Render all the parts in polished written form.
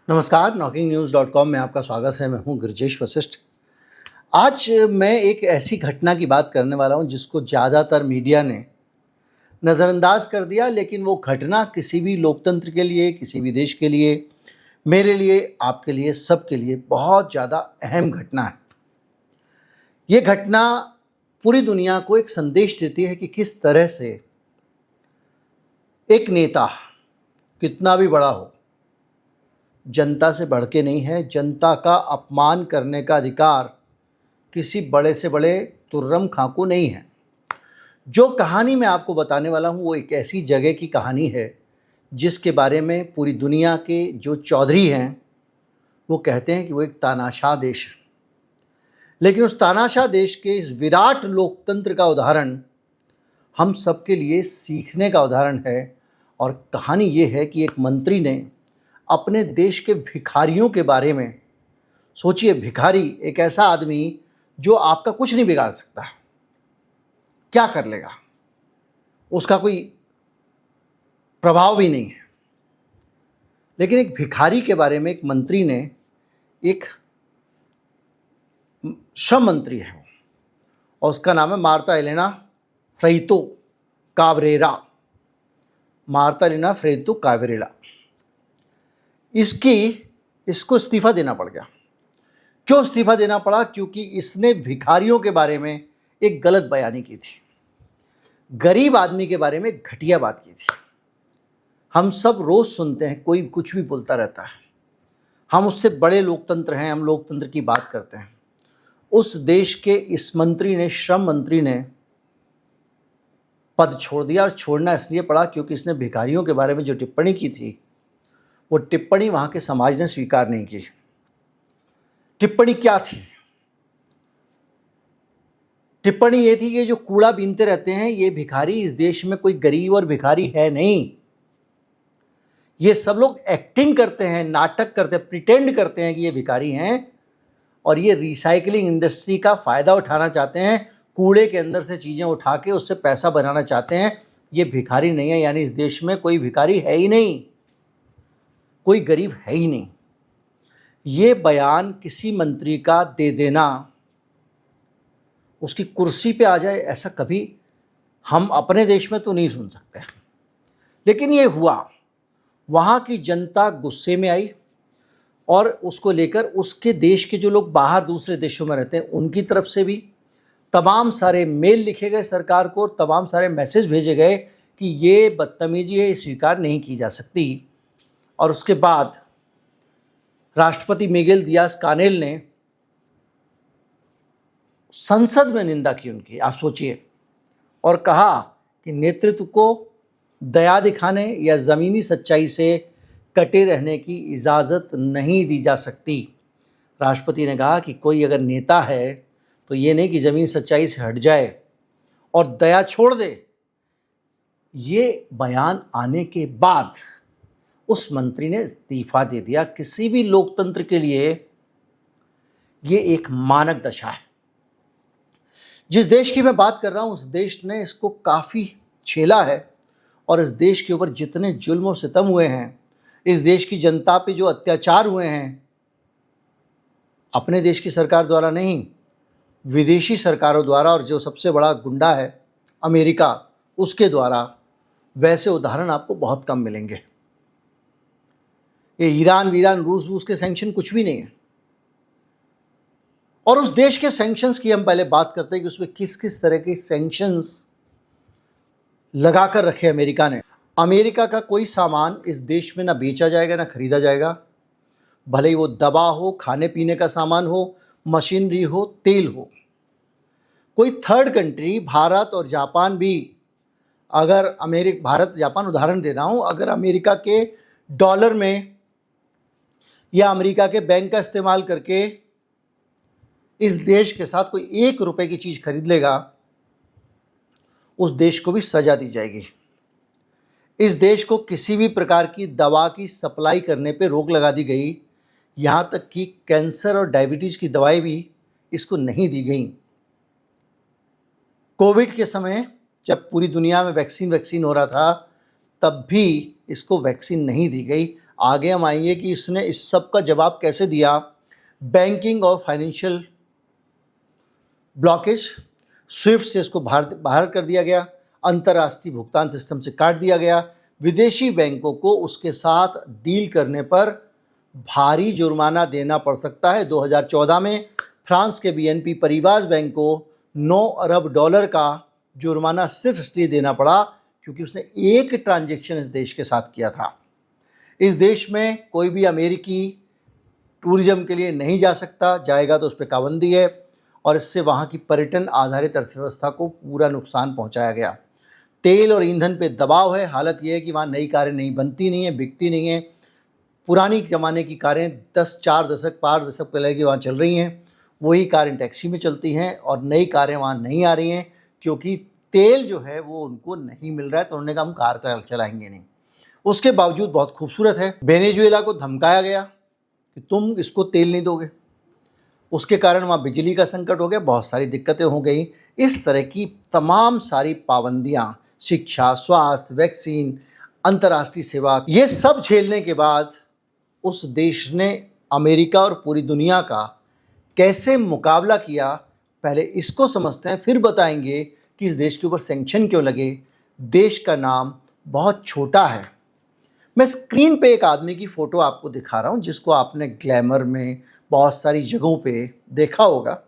नमस्कार, knocking-news.com में आपका स्वागत है। मैं हूं गिरिजेश वशिष्ठ। आज मैं एक ऐसी घटना की बात करने वाला हूं जिसको ज़्यादातर मीडिया ने नज़रअंदाज कर दिया, लेकिन वो घटना किसी भी लोकतंत्र के लिए, किसी भी देश के लिए, मेरे लिए, आपके लिए, सबके लिए बहुत ज़्यादा अहम घटना है। ये घटना पूरी दुनिया को एक संदेश देती है कि किस तरह से एक नेता कितना भी बड़ा हो, जनता से बढ़ के नहीं है। जनता का अपमान करने का अधिकार किसी बड़े से बड़े तुर्रम खां को नहीं है। जो कहानी मैं आपको बताने वाला हूँ वो एक ऐसी जगह की कहानी है जिसके बारे में पूरी दुनिया के जो चौधरी हैं वो कहते हैं कि वो एक तानाशाह देश है। लेकिन उस तानाशाह देश के इस विराट लोकतंत्र का उदाहरण हम सबके लिए सीखने का उदाहरण है। और कहानी ये है कि एक मंत्री ने अपने देश के भिखारियों के बारे में सोचिए। भिखारी एक ऐसा आदमी जो आपका कुछ नहीं बिगाड़ सकता, क्या कर लेगा, उसका कोई प्रभाव भी नहीं है। लेकिन एक भिखारी के बारे में एक मंत्री ने, एक श्रम मंत्री है और उसका नाम है मार्ता एलेना फ्रेइतो काबरेरा। मार्ता एलेना फ्रेइतो काबरेरा, इसको इस्तीफ़ा देना पड़ गया। क्यों इस्तीफ़ा देना पड़ा? क्योंकि इसने भिखारियों के बारे में एक गलत बयानी की थी, गरीब आदमी के बारे में घटिया बात की थी। हम सब रोज़ सुनते हैं, कोई कुछ भी बोलता रहता है। हम उससे बड़े लोकतंत्र हैं, हम लोकतंत्र की बात करते हैं। उस देश के इस मंत्री ने, श्रम मंत्री ने पद छोड़ दिया। और छोड़ना इसलिए पड़ा क्योंकि इसने भिखारियों के बारे में जो टिप्पणी की थी वो टिप्पणी वहाँ के समाज ने स्वीकार नहीं की। टिप्पणी क्या थी? टिप्पणी ये थी कि जो कूड़ा बीनते रहते हैं ये भिखारी, इस देश में कोई गरीब और भिखारी है नहीं। ये सब लोग एक्टिंग करते हैं, नाटक करते हैं, प्रिटेंड करते हैं कि ये भिखारी हैं और ये रिसाइकलिंग इंडस्ट्री का फ़ायदा उठाना चाहते हैं। कूड़े के अंदर से चीज़ें उठा के उससे पैसा बनाना चाहते हैं। ये भिखारी नहीं है, यानी इस देश में कोई भिखारी है ही नहीं, कोई गरीब है ही नहीं। ये बयान किसी मंत्री का दे देना, उसकी कुर्सी पे आ जाए, ऐसा कभी हम अपने देश में तो नहीं सुन सकते। लेकिन ये हुआ। वहाँ की जनता गुस्से में आई और उसको लेकर उसके देश के जो लोग बाहर दूसरे देशों में रहते हैं उनकी तरफ से भी तमाम सारे मेल लिखे गए सरकार को, तमाम सारे मैसेज भेजे गए कि ये बदतमीजी है, स्वीकार नहीं की जा सकती। और उसके बाद राष्ट्रपति मिगेल दियाज कानेल ने संसद में निंदा की उनकी, आप सोचिए, और कहा कि नेतृत्व को दया दिखाने या ज़मीनी सच्चाई से कटे रहने की इजाज़त नहीं दी जा सकती। राष्ट्रपति ने कहा कि कोई अगर नेता है तो ये नहीं कि ज़मीनी सच्चाई से हट जाए और दया छोड़ दे। ये बयान आने के बाद उस मंत्री ने इस्तीफा दे दिया। किसी भी लोकतंत्र के लिए ये एक मानक दशा है। जिस देश की मैं बात कर रहा हूँ उस देश ने इसको काफ़ी झेला है और इस देश के ऊपर जितने जुल्म और सितम हुए हैं, इस देश की जनता पे जो अत्याचार हुए हैं, अपने देश की सरकार द्वारा नहीं, विदेशी सरकारों द्वारा, और जो सबसे बड़ा गुंडा है अमेरिका, उसके द्वारा, वैसे उदाहरण आपको बहुत कम मिलेंगे। ये ईरान वीरान, रूस के सैंक्शन कुछ भी नहीं है। और उस देश के सैंक्शंस की हम पहले बात करते हैं कि उसमें किस किस तरह के सैंक्शंस लगा कर रखे अमेरिका ने। अमेरिका का कोई सामान इस देश में ना बेचा जाएगा, ना खरीदा जाएगा, भले ही वो दवा हो, खाने पीने का सामान हो, मशीनरी हो, तेल हो। कोई थर्ड कंट्री, भारत और जापान भी, अगर भारत जापान उदाहरण दे रहा हूँ, अगर अमेरिका के डॉलर में या अमेरिका के बैंक का इस्तेमाल करके इस देश के साथ कोई 1 रुपए की चीज़ खरीद लेगा, उस देश को भी सज़ा दी जाएगी। इस देश को किसी भी प्रकार की दवा की सप्लाई करने पे रोक लगा दी गई। यहाँ तक कि कैंसर और डायबिटीज़ की दवाई भी इसको नहीं दी गई। कोविड के समय जब पूरी दुनिया में वैक्सीन हो रहा था, तब भी इसको वैक्सीन नहीं दी गई। आगे हम आएंगे कि इसने इस सब का जवाब कैसे दिया। बैंकिंग और फाइनेंशियल ब्लॉकेज, स्विफ्ट से इसको बाहर कर दिया गया, अंतर्राष्ट्रीय भुगतान सिस्टम से काट दिया गया, विदेशी बैंकों को उसके साथ डील करने पर भारी जुर्माना देना पड़ सकता है। 2014 में फ्रांस के बीएनपी परिवार बैंक को 9 अरब डॉलर का जुर्माना सिर्फ इसलिए देना पड़ा क्योंकि उसने एक ट्रांजैक्शन इस देश के साथ किया था। इस देश में कोई भी अमेरिकी टूरिज्म के लिए नहीं जा सकता, जाएगा तो उस पर पाबंदी है और इससे वहाँ की पर्यटन आधारित अर्थव्यवस्था को पूरा नुकसान पहुँचाया गया। तेल और ईंधन पे दबाव है। हालत यह है कि वहाँ नई कारें नहीं बनती नहीं है, बिकती नहीं है। पुरानी ज़माने की कारें 5 दशक पहले की वहाँ चल रही हैं, वही कारें टैक्सी में चलती हैं और नई कारें वहाँ नहीं आ रही हैं क्योंकि तेल जो है वो उनको नहीं मिल रहा है, तो उन्होंने कहा हम कार चलाएंगे नहीं। उसके बावजूद बहुत खूबसूरत है, वेनेजुएला को धमकाया गया कि तुम इसको तेल नहीं दोगे, उसके कारण वहाँ बिजली का संकट हो गया, बहुत सारी दिक्कतें हो गई। इस तरह की तमाम सारी पाबंदियाँ, शिक्षा, स्वास्थ्य, वैक्सीन, अंतर्राष्ट्रीय सेवा, ये सब झेलने के बाद उस देश ने अमेरिका और पूरी दुनिया का कैसे मुकाबला किया, पहले इसको समझते हैं, फिर बताएंगे कि इस देश के ऊपर सैंक्शन क्यों लगे। देश का नाम बहुत छोटा है। मैं स्क्रीन पे एक आदमी की फ़ोटो आपको दिखा रहा हूँ जिसको आपने ग्लैमर में बहुत सारी जगहों पे देखा होगा।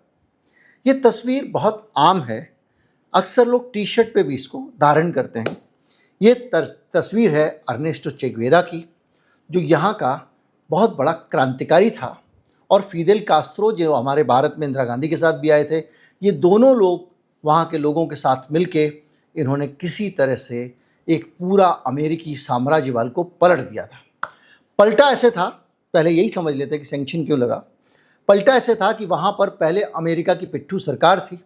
ये तस्वीर बहुत आम है, अक्सर लोग टी शर्ट पे भी इसको धारण करते हैं। ये तस्वीर है अर्नेस्टो चे गुवेरा की, जो यहाँ का बहुत बड़ा क्रांतिकारी था, और फिदेल कास्त्रो जो हमारे भारत में इंदिरा गांधी के साथ भी आए थे। ये दोनों लोग वहाँ के लोगों के साथ मिलके इन्होंने किसी तरह से एक पूरा अमेरिकी साम्राज्यवाद को पलट दिया था। पलटा ऐसे था, पहले यही समझ लेते हैं कि सैंक्शन क्यों लगा। पलटा ऐसे था कि वहाँ पर पहले अमेरिका की पिट्ठू सरकार थी,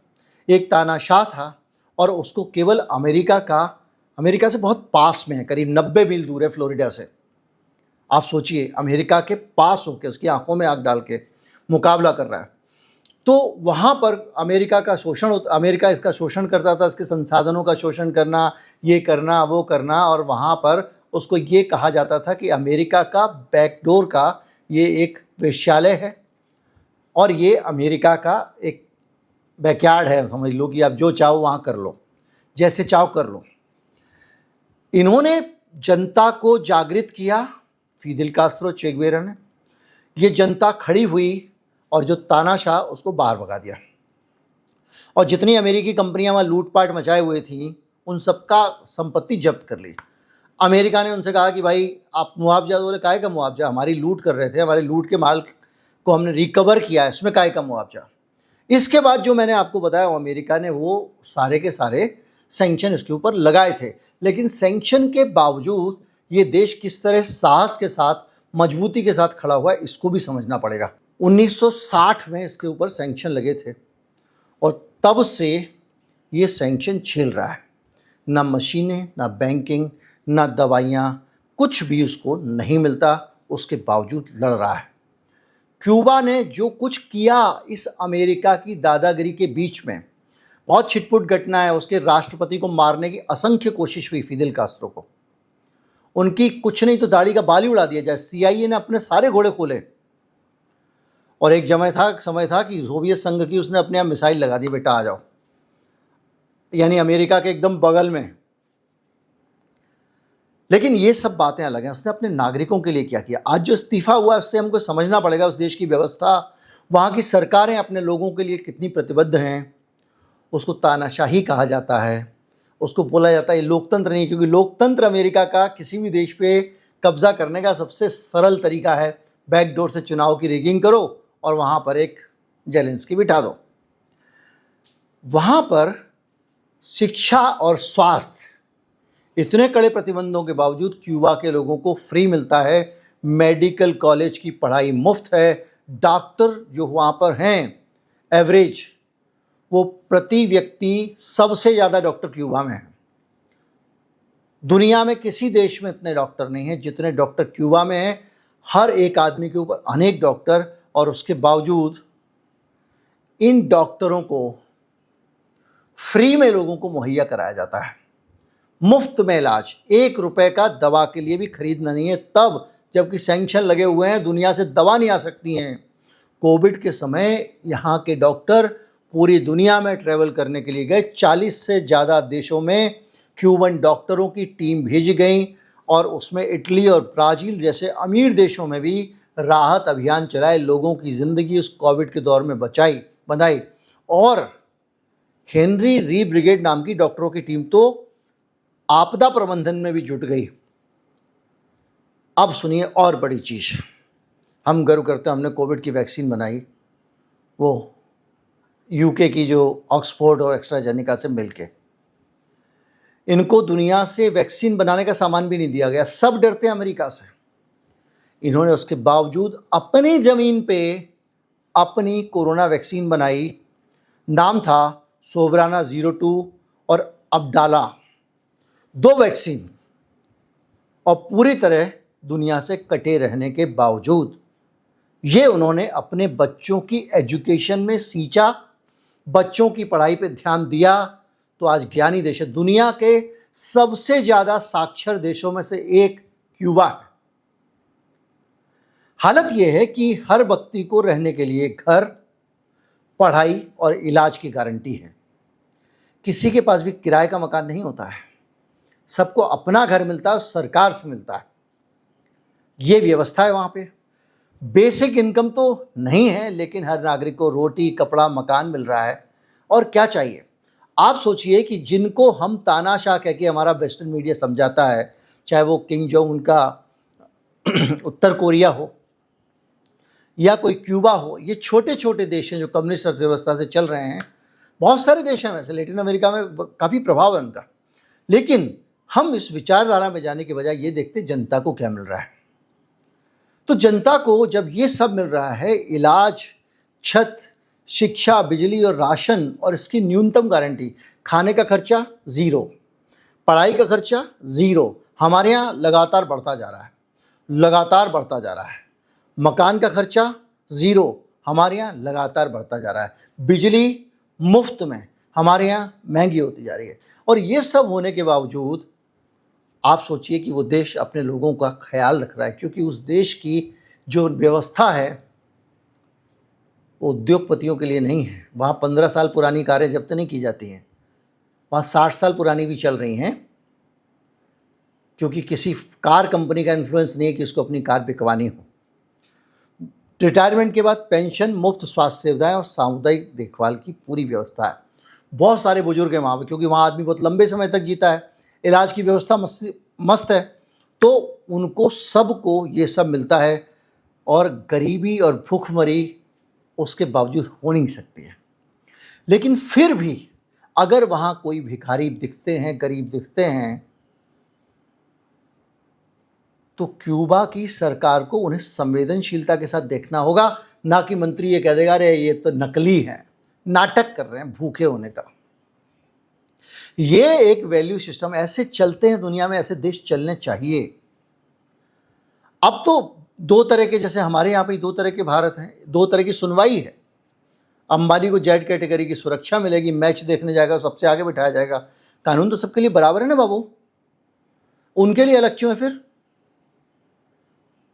एक तानाशाह था और उसको केवल अमेरिका से बहुत पास में है, करीब 90 मील दूर है फ्लोरिडा से। आप सोचिए, अमेरिका के पास होकर उसकी आंखों में आंख डाल के मुकाबला कर रहा है। तो वहाँ पर अमेरिका इसका शोषण करता था, इसके संसाधनों का शोषण करना, ये करना वो करना, और वहाँ पर उसको ये कहा जाता था कि अमेरिका का बैकडोर का ये एक वेश्यालय है और ये अमेरिका का एक बैकयार्ड है, समझ लो कि आप जो चाहो वहाँ कर लो, जैसे चाहो कर लो। इन्होंने जनता को जागृत किया, फिदेल कास्त्रो चे गुवेरा ने। ये जनता खड़ी हुई और जो तानाशाह उसको बाहर भगा दिया, और जितनी अमेरिकी कंपनियां वहाँ लूटपाट मचाए हुए थी उन सबका संपत्ति जब्त कर ली। अमेरिका ने उनसे कहा कि भाई आप मुआवजा दो। बोले काहे का मुआवजा, हमारी लूट कर रहे थे, हमारे लूट के माल को हमने रिकवर किया है, इसमें काहे का मुआवजा। इसके बाद जो मैंने आपको बताया, अमेरिका ने वो सारे के सारे सैंक्शन इसके ऊपर लगाए थे। लेकिन सैंक्शन के बावजूद ये देश किस तरह साहस के साथ, मजबूती के साथ खड़ा हुआ है, इसको भी समझना पड़ेगा। 1960 में इसके ऊपर सैंक्शन लगे थे और तब से ये सैंक्शन झेल रहा है। ना मशीनें, ना बैंकिंग, ना दवाइयाँ, कुछ भी उसको नहीं मिलता, उसके बावजूद लड़ रहा है। क्यूबा ने जो कुछ किया इस अमेरिका की दादागिरी के बीच में, बहुत छिटपुट घटना है। उसके राष्ट्रपति को मारने की असंख्य कोशिश हुई फिदेल कास्त्रो को, उनकी कुछ नहीं तो दाढ़ी का बाल ही उड़ा दिया जाए। CIA ने अपने सारे घोड़े खोले और एक समय था कि सोवियत संघ की उसने अपने आप मिसाइल लगा दी, बेटा आ जाओ, यानी अमेरिका के एकदम बगल में। लेकिन ये सब बातें अलग हैं, उसने अपने नागरिकों के लिए क्या किया। आज जो इस्तीफा हुआ है उससे हमको समझना पड़ेगा उस देश की व्यवस्था, वहाँ की सरकारें अपने लोगों के लिए कितनी प्रतिबद्ध हैं। उसको तानाशाही कहा जाता है, उसको बोला जाता है लोकतंत्र नहीं, क्योंकि लोकतंत्र अमेरिका का किसी भी देश पे कब्जा करने का सबसे सरल तरीका है, बैकडोर से चुनाव की रिगिंग करो और वहाँ पर एक जेलेंस्की बिठा दो। वहाँ पर शिक्षा और स्वास्थ्य, इतने कड़े प्रतिबंधों के बावजूद क्यूबा के लोगों को फ्री मिलता है, मेडिकल कॉलेज की पढ़ाई मुफ्त है, डॉक्टर जो वहाँ पर हैं एवरेज, वो प्रति व्यक्ति सबसे ज़्यादा डॉक्टर क्यूबा में हैं। दुनिया में किसी देश में इतने डॉक्टर नहीं हैं जितने डॉक्टर क्यूबा में हैं। हर एक आदमी के ऊपर अनेक डॉक्टर, और उसके बावजूद इन डॉक्टरों को फ्री में लोगों को मुहैया कराया जाता है, मुफ्त में इलाज। 1 रुपए का दवा के लिए भी खरीदना नहीं है, तब जबकि सैंक्शन लगे हुए हैं, दुनिया से दवा नहीं आ सकती हैं। कोविड के समय यहाँ के डॉक्टर पूरी दुनिया में ट्रैवल करने के लिए गए। 40 से ज़्यादा देशों में क्यूबन डॉक्टरों की टीम भेजी गई और उसमें इटली और ब्राज़ील जैसे अमीर देशों में भी राहत अभियान चलाए, लोगों की ज़िंदगी उस कोविड के दौर में बनाई। और हेनरी री ब्रिगेड नाम की डॉक्टरों की टीम तो आपदा प्रबंधन में भी जुट गई। अब सुनिए और बड़ी चीज़, हम गर्व करते हैं हमने कोविड की वैक्सीन बनाई, वो यूके की जो ऑक्सफोर्ड और एस्ट्राजेनेका से मिलके। इनको दुनिया से वैक्सीन बनाने का सामान भी नहीं दिया गया, सब डरते हैं अमेरिका से। इन्होंने उसके बावजूद अपनी ज़मीन पे अपनी कोरोना वैक्सीन बनाई। नाम था सोबराना 02 और अब्दाला, 2 वैक्सीन। और पूरी तरह दुनिया से कटे रहने के बावजूद ये उन्होंने अपने बच्चों की एजुकेशन में सींचा, बच्चों की पढ़ाई पे ध्यान दिया। तो आज ज्ञानी देश है, दुनिया के सबसे ज़्यादा साक्षर देशों में से एक क्यूबा है। हालत यह है कि हर व्यक्ति को रहने के लिए घर, पढ़ाई और इलाज की गारंटी है। किसी के पास भी किराए का मकान नहीं होता है, सबको अपना घर मिलता है, सरकार से मिलता है। ये व्यवस्था है वहाँ पे। बेसिक इनकम तो नहीं है, लेकिन हर नागरिक को रोटी, कपड़ा, मकान मिल रहा है। और क्या चाहिए? आप सोचिए कि जिनको हम तानाशाह कह के हमारा वेस्टर्न मीडिया समझाता है, चाहे वो किंग जोंग उनका उत्तर कोरिया हो या कोई क्यूबा हो, ये छोटे छोटे देश हैं जो कम्युनिस्ट अर्थव्यवस्था से चल रहे हैं। बहुत सारे देश हैं वैसे, लैटिन अमेरिका में काफ़ी प्रभाव है उनका। लेकिन हम इस विचारधारा में जाने के बजाय ये देखते जनता को क्या मिल रहा है। तो जनता को जब ये सब मिल रहा है, इलाज, छत, शिक्षा, बिजली और राशन, और इसकी न्यूनतम गारंटी, खाने का खर्चा ज़ीरो, पढ़ाई का खर्चा ज़ीरो, हमारे यहाँ लगातार बढ़ता जा रहा है, लगातार बढ़ता जा रहा है। मकान का खर्चा ज़ीरो, हमारे यहाँ लगातार बढ़ता जा रहा है। बिजली मुफ्त में, हमारे यहाँ महंगी होती जा रही है। और ये सब होने के बावजूद आप सोचिए कि वो देश अपने लोगों का ख्याल रख रहा है, क्योंकि उस देश की जो व्यवस्था है वो उद्योगपतियों के लिए नहीं है। वहाँ 15 साल पुरानी कारें जब्त नहीं की जाती हैं, वहाँ 60 साल पुरानी भी चल रही हैं, क्योंकि किसी कार कंपनी का इन्फ्लुएंस नहीं है कि उसको अपनी कार बिकवानी हो। रिटायरमेंट के बाद पेंशन, मुफ्त स्वास्थ्य सुविधाएं और सामुदायिक देखभाल की पूरी व्यवस्था है। बहुत सारे बुजुर्ग हैं वहाँ पर, क्योंकि वहाँ आदमी बहुत लंबे समय तक जीता है। इलाज की व्यवस्था मस्त है, तो उनको सबको ये सब मिलता है। और गरीबी और भूखमरी उसके बावजूद हो नहीं सकती है। लेकिन फिर भी अगर वहाँ कोई भिखारी दिखते हैं, गरीब दिखते हैं, तो क्यूबा की सरकार को उन्हें संवेदनशीलता के साथ देखना होगा, ना कि मंत्री ये कह देगा अरे ये तो नकली है, नाटक कर रहे हैं भूखे होने का। ये एक वैल्यू सिस्टम, ऐसे चलते हैं दुनिया में, ऐसे देश चलने चाहिए। अब तो 2 तरह के, जैसे हमारे यहाँ पे 2 तरह के भारत हैं, 2 तरह की सुनवाई है। अंबानी को जेड कैटेगरी की सुरक्षा मिलेगी, मैच देखने जाएगा सबसे आगे बिठाया जाएगा। कानून तो सबके लिए बराबर है ना बाबू, उनके लिए अलग क्यों है फिर?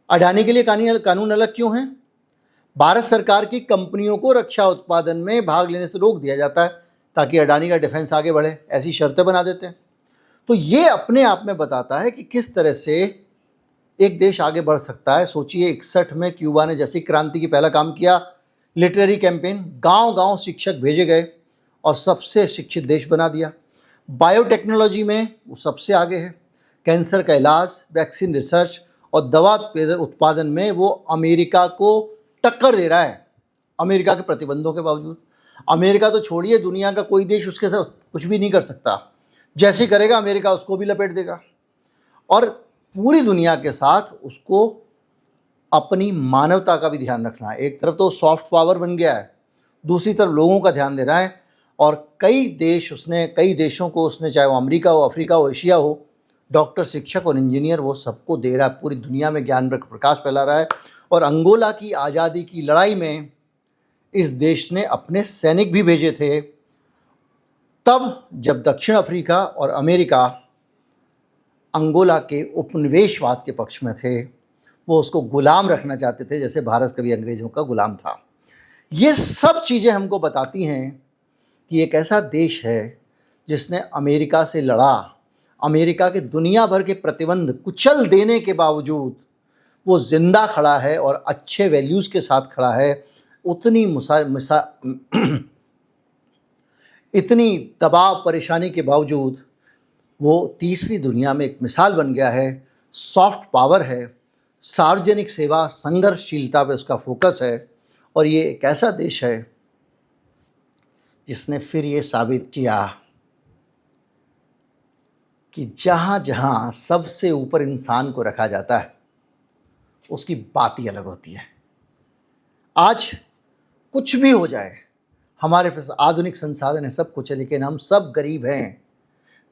अडानी के लिए कानून अलग क्यों है? भारत सरकार की कंपनियों को रक्षा उत्पादन में भाग लेने से रोक दिया जाता है ताकि अडानी का डिफेंस आगे बढ़े, ऐसी शर्तें बना देते हैं। तो ये अपने आप में बताता है कि किस तरह से एक देश आगे बढ़ सकता है। सोचिए 61 में क्यूबा ने जैसी क्रांति की पहला काम किया, लिटरेरी कैंपेन, गांव-गांव शिक्षक भेजे गए और सबसे शिक्षित देश बना दिया। बायोटेक्नोलॉजी में वो सबसे आगे है, कैंसर का इलाज, वैक्सीन रिसर्च और दवा उत्पादन में वो अमेरिका को टक्कर दे रहा है, अमेरिका के प्रतिबंधों के बावजूद। अमेरिका तो छोड़िए, दुनिया का कोई देश उसके साथ कुछ भी नहीं कर सकता। जैसे करेगा अमेरिका उसको भी लपेट देगा। और पूरी दुनिया के साथ उसको अपनी मानवता का भी ध्यान रखना है। एक तरफ तो सॉफ्ट पावर बन गया है, दूसरी तरफ लोगों का ध्यान दे रहा है। और कई देशों को उसने, चाहे वो अमेरिका हो, अफ्रीका हो, एशिया हो, डॉक्टर, शिक्षक और इंजीनियर वो सबको दे रहा है। पूरी दुनिया में ज्ञान प्रकाश फैला रहा है। और अंगोला की आज़ादी की लड़ाई में इस देश ने अपने सैनिक भी भेजे थे, तब जब दक्षिण अफ्रीका और अमेरिका अंगोला के उपनिवेशवाद के पक्ष में थे। वो उसको गुलाम रखना चाहते थे, जैसे भारत कभी अंग्रेज़ों का गुलाम था। ये सब चीज़ें हमको बताती हैं कि एक ऐसा देश है जिसने अमेरिका से लड़ा, अमेरिका के दुनिया भर के प्रतिबंध कुचल देने के बावजूद वो ज़िंदा खड़ा है और अच्छे वैल्यूज़ के साथ खड़ा है। उतनी इतनी दबाव परेशानी के बावजूद वो तीसरी दुनिया में एक मिसाल बन गया है। सॉफ्ट पावर है, सार्वजनिक सेवा, संघर्षशीलता पे उसका फोकस है, और ये एक ऐसा देश है जिसने फिर ये साबित किया कि जहाँ जहाँ सबसे ऊपर इंसान को रखा जाता है उसकी बात ही अलग होती है। आज कुछ भी हो जाए, हमारे पास आधुनिक संसाधन है, सब कुछ है, लेकिन हम सब गरीब हैं।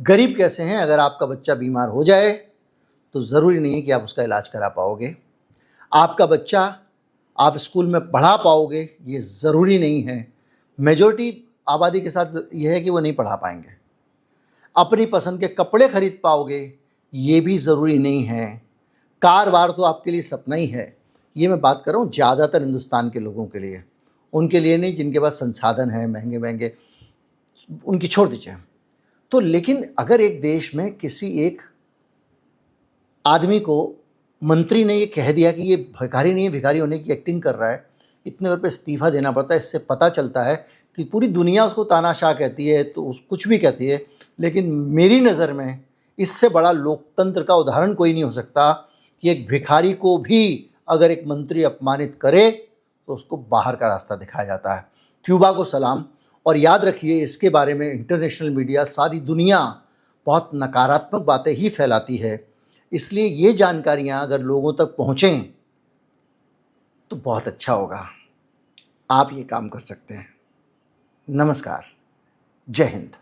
गरीब कैसे हैं? अगर आपका बच्चा बीमार हो जाए तो ज़रूरी नहीं है कि आप उसका इलाज करा पाओगे। आपका बच्चा आप स्कूल में पढ़ा पाओगे, ये ज़रूरी नहीं है। मेजॉरिटी आबादी के साथ यह है कि वो नहीं पढ़ा पाएंगे। अपनी पसंद के कपड़े खरीद पाओगे, ये भी ज़रूरी नहीं है। कार वार तो आपके लिए सपना ही है। ये मैं बात कर रहा हूँ ज़्यादातर हिंदुस्तान के लोगों के लिए, उनके लिए नहीं जिनके पास संसाधन हैं महंगे महंगे, उनकी छोड़ दीजिए। तो लेकिन अगर एक देश में किसी एक आदमी को मंत्री ने ये कह दिया कि ये भिखारी नहीं है, भिखारी होने की एक्टिंग कर रहा है, इतने बार पे इस्तीफा देना पड़ता है। इससे पता चलता है कि पूरी दुनिया उसको तानाशाह कहती है, तो उस कुछ भी कहती है, लेकिन मेरी नज़र में इससे बड़ा लोकतंत्र का उदाहरण कोई नहीं हो सकता कि एक भिखारी को भी अगर एक मंत्री अपमानित करे तो उसको बाहर का रास्ता दिखाया जाता है। क्यूबा को सलाम। और याद रखिए, इसके बारे में इंटरनेशनल मीडिया, सारी दुनिया बहुत नकारात्मक बातें ही फैलाती है, इसलिए ये जानकारियाँ अगर लोगों तक पहुँचें तो बहुत अच्छा होगा। आप ये काम कर सकते हैं। नमस्कार, जय हिंद।